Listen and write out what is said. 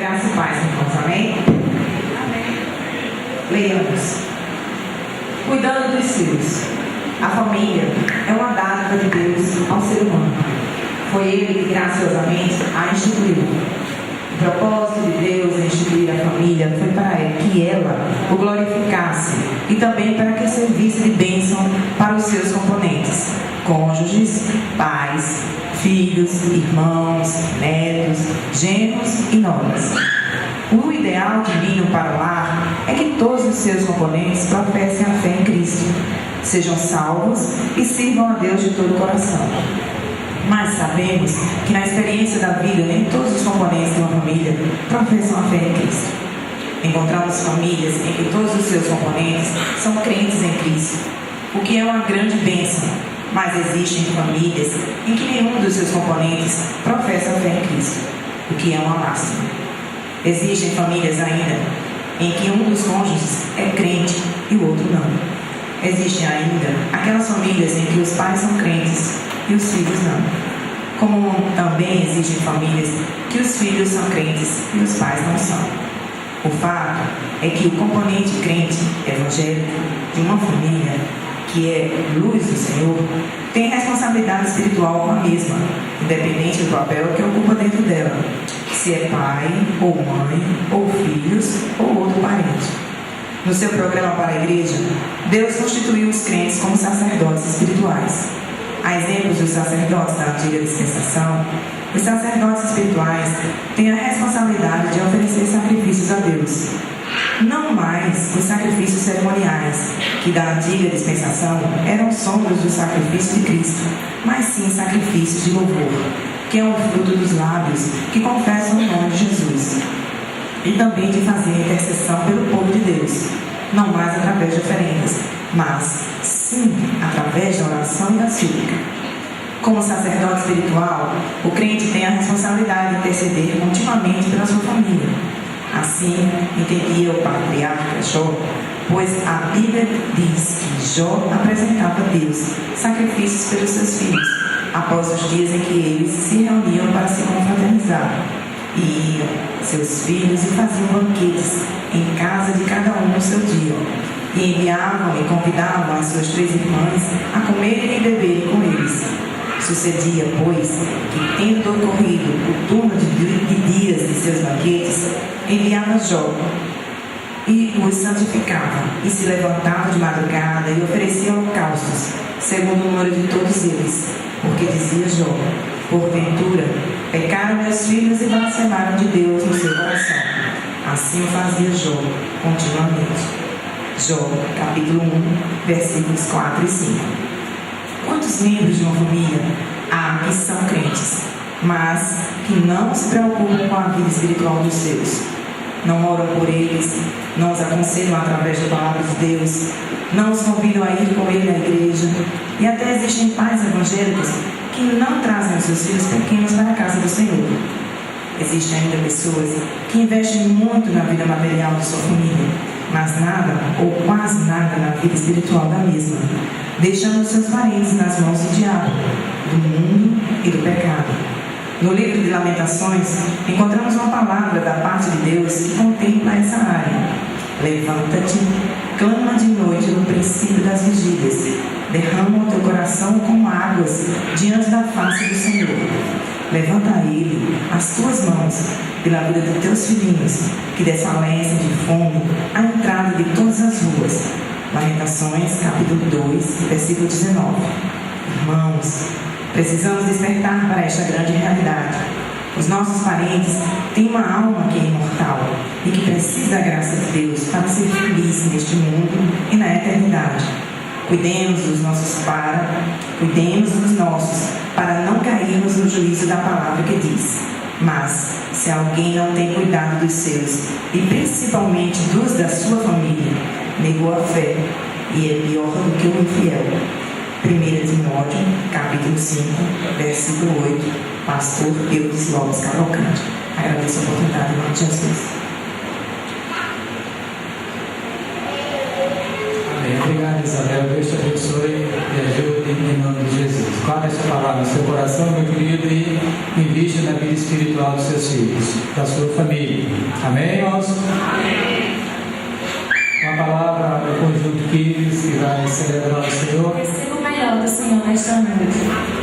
Graça e paz, irmãos. Amém? Amém. Leiamos. Cuidando dos seus. A família é uma dádiva de Deus ao ser humano. Foi Ele que graciosamente a instituiu. O propósito de Deus em instituir a família foi para que ela o glorificasse e também para que servisse de bênção para os seus componentes, cônjuges, pais, filhos, irmãos, netos, genros e noras. O ideal divino para o lar é que todos os seus componentes professem a fé em Cristo, sejam salvos e sirvam a Deus de todo o coração. Mas sabemos que na experiência da vida nem todos os componentes de uma família professam a fé em Cristo. Encontramos famílias em que todos os seus componentes são crentes em Cristo, o que é uma grande bênção, mas existem famílias em que nenhum dos seus componentes professa a fé em Cristo, o que é uma lástima. Existem famílias ainda em que um dos cônjuges é crente e o outro não. Existem ainda aquelas famílias em que os pais são crentes e os filhos não. Como também existem famílias que os filhos são crentes e os pais não são. O fato é que o componente crente evangélico de uma família, que é luz do Senhor, tem responsabilidade espiritual com a mesma, independente do papel que ocupa dentro dela, se é pai, ou mãe, ou filhos, ou outro parente. No seu programa para a igreja, Deus constituiu os crentes como sacerdotes espirituais. A exemplos dos sacerdotes da antiga dispensação, os sacerdotes espirituais têm a responsabilidade de oferecer sacrifícios a Deus. Não mais os sacrifícios cerimoniais, que da antiga dispensação eram sombras do sacrifício de Cristo, mas sim sacrifícios de louvor, que é o fruto dos lábios que confessam o nome de Jesus. E também de fazer intercessão pelo povo de Deus, não mais através de oferendas, mas sim através da oração e da súplica. Como sacerdote espiritual, o crente tem a responsabilidade de interceder continuamente pela sua família. Assim entendia o patriarca Jó, pois a Bíblia diz que Jó apresentava a Deus sacrifícios pelos seus filhos, após os dias em que eles se reuniam para se confraternizar. E iam seus filhos e faziam banquetes em casa de cada um no seu dia. E enviavam e convidavam as suas 3 irmãs a comerem e beberem com eles. Sucedia, pois, que, tendo ocorrido o turno de dias de seus banquetes, enviava Jó e os santificava, e se levantava de madrugada e oferecia holocaustos, segundo o número de todos eles, porque dizia Jó: porventura, pecaram meus filhos e blasfemaram de Deus no seu coração. Assim o fazia Jó, continuamente. Jó, capítulo 1, versículos 4 e 5. Quantos membros de uma família há que são crentes, mas que não se preocupam com a vida espiritual dos seus? Não oram por eles, não os aconselham através da palavra de Deus, não os convidam a ir com ele à igreja, e até existem pais evangélicos que não trazem os seus filhos pequenos para a casa do Senhor. Existem ainda pessoas que investem muito na vida material de sua família, mas nada ou quase nada na vida espiritual da mesma, deixando seus parentes nas mãos do diabo, do mundo e do pecado. No livro de Lamentações, encontramos uma palavra da parte de Deus que contempla essa área. Levanta-te, clama de noite no princípio das vigílias, derrama o teu coração como águas diante da face do Senhor. Levanta a Ele as tuas mãos pela vida de teus filhinhos, que desfalecem de fome à entrada de todas as ruas. Lamentações, capítulo 2, versículo 19. Irmãos, precisamos despertar para esta grande realidade. Os nossos parentes têm uma alma que é imortal e que precisa da graça de Deus para ser feliz neste mundo e na eternidade. Cuidemos dos nossos para não cairmos no juízo da palavra que diz: mas se alguém não tem cuidado dos seus, e principalmente dos da sua família, negou a fé e é pior do que o infiel. 1 Timóteo, capítulo 5, versículo 8. Pastor Eudes Lopes Cavalcante. Agradeço a oportunidade, em nome de Jesus. Amém. Obrigado, Isabel. Deus te abençoe e ajude em nome de Jesus. Guarde essa palavra no seu coração, meu querido, e invista na vida espiritual dos seus filhos. da sua família. Amém, irmãos? Uma palavra do conjunto Quírios que vai celebrar o Senhor. Receba o melhor do Senhor nesta noite.